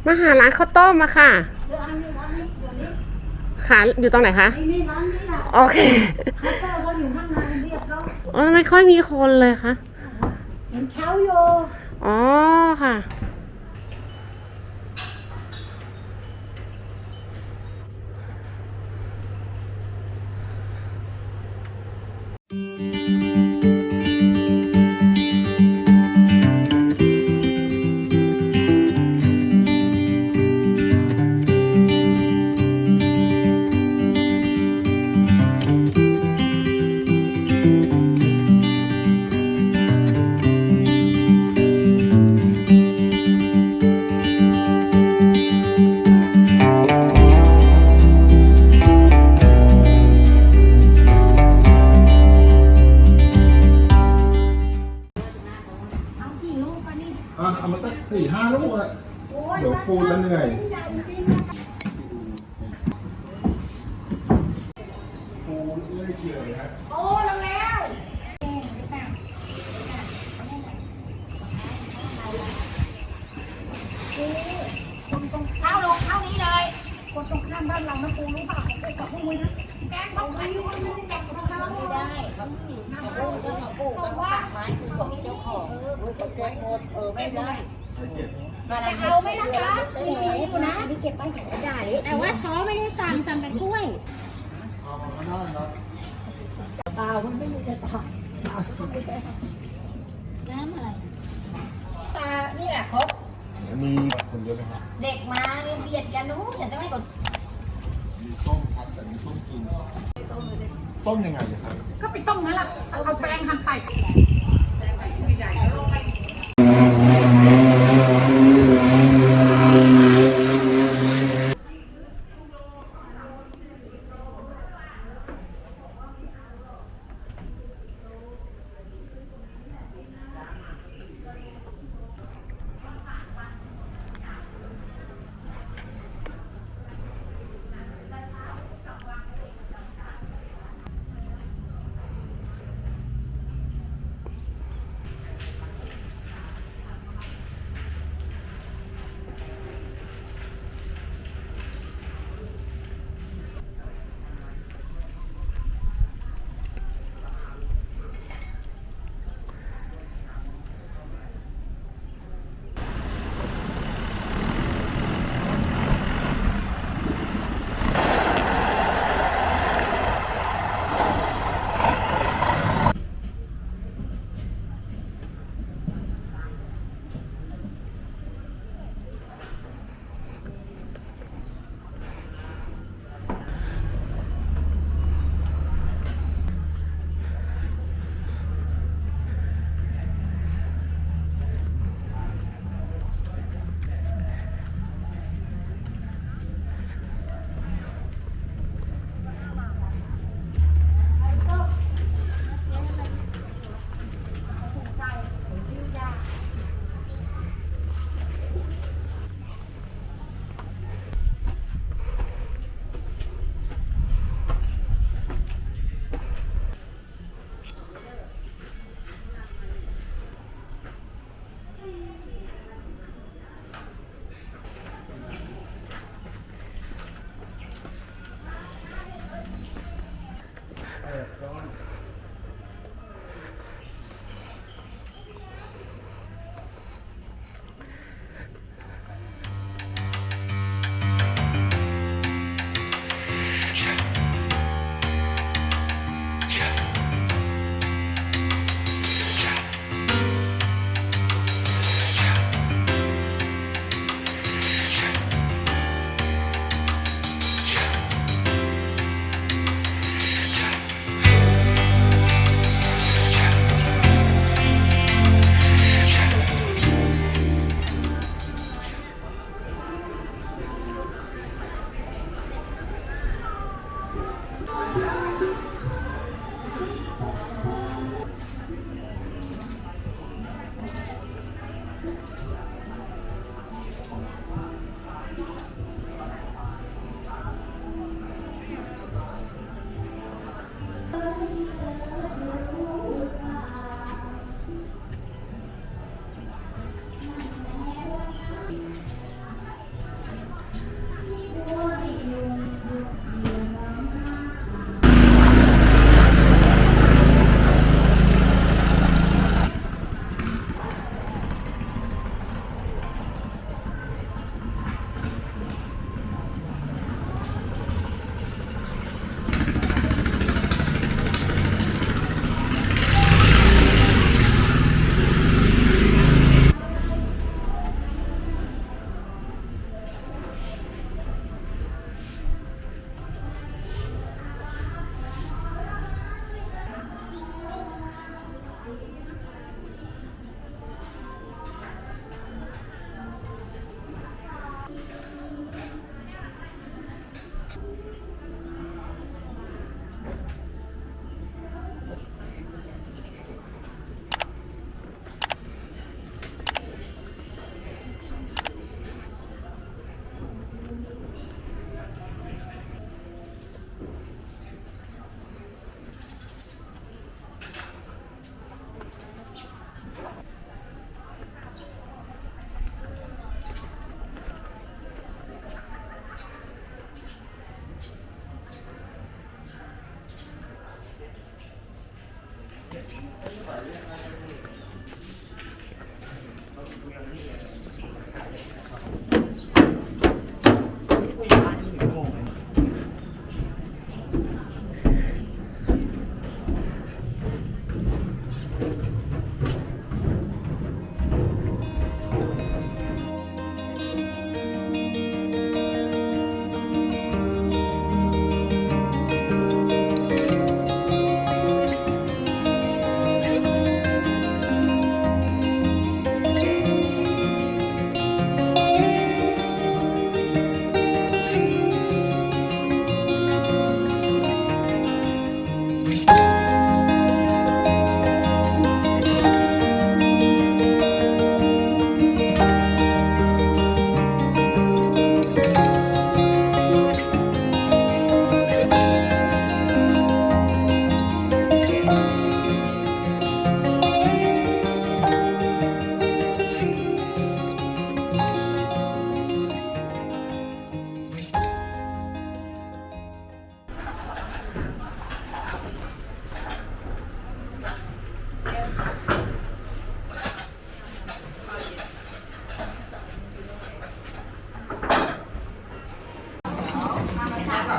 มาหาร้านข้าวต้มมาค่ะขาอยู่ตรงไหนคะโอเคอ๋อไม่ค่อยมีคนเลยค่ะเห็นเช้าโยอ๋อค่ะเอามาสัก4-5 ลูกอะเดี๋ยวปูจะเหนื่อยปูเลื่อยเฉยครับโอ้แล้วเข้าลงเข้านี้เลยคนตรงข้ามบ้านเรานะปูรู้ป่ะผมไปกับพวกมึงนะแกงเขาไปอยู่คนนึงแกงของเขาไม่ได้เขาเจ้าของปูเขาตัดไม้คือของเจ้าของแกงหมดไม่ได้จะเอาไหมนะคะมีอยู่นะนี่เก็บไปแข็งกระดาษแต่ว่าท้อไม่ได้สั่งแต่กล้วยเอาได้ครับเปล่ามันไม่มีแต่ตาน้ำอะไรตานี่แหละครบมีคนเยอะไหมครับเด็กมาเบียดกันนู้นฉันจะไม่กดมีต้มครับแต่มีต้มกินต้มยังไงครับก็ไปต้มนั่นแหละเอาแป้งทำไป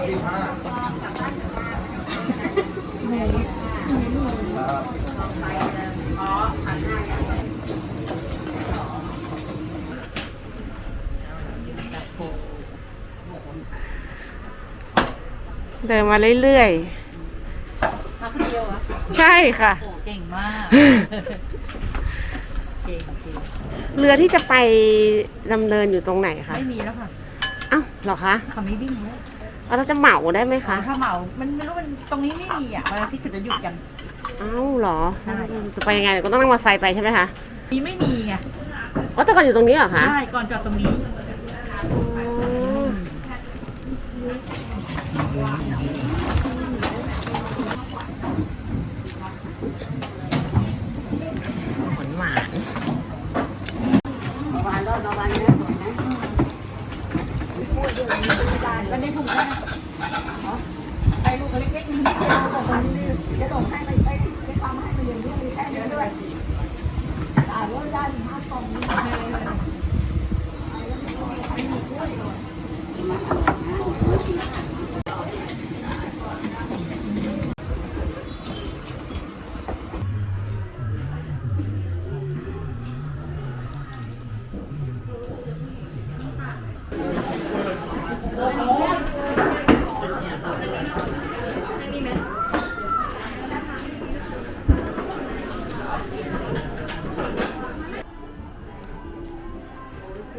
เดินมาเรื่อย มาคนเดียวเหรอ ๆ ใช่ค่ะ โอ้เก่งมาก เก่ง เรือที่จะไปดำเนินอยู่ตรงไหนคะ ไม่มีแล้วค่ะ เอ้าเหรอคะ เขาไม่วิ่งแล้ว เราจะเหมาได้ไหมคะ ถ้าเหมา มันไม่รู้มันตรงนี้ไม่มีอ่ะวันอาทิตย์เขาจะหยุดกัน เอ้าเหรอ ใช่ จะไปยังไงก็ต้องนั่งมอเตอร์ไซค์ไปใช่ไหมคะ มีไม่มีไง อ๋อแต่ก่อนอยู่ตรงนี้เหรอคะ ใช่ ก่อนจอดตรงนี้ หวาน ก็ได้ถุงได้ไปลูกเล็กๆนี่จะส่งให้มันไปทำให้มันอย่างนี้มีแค่นี้ด้วยรถได้ถึง5 กล่องนี่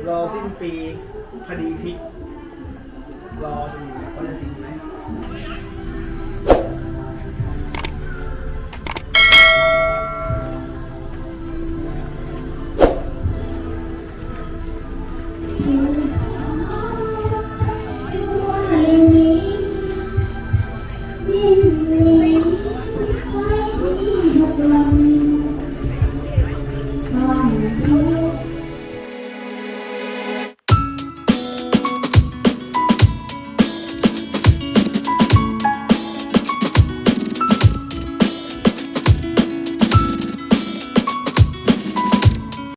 รอสิ้นปีคดีพลิกรอดูว่าจะจริงไหม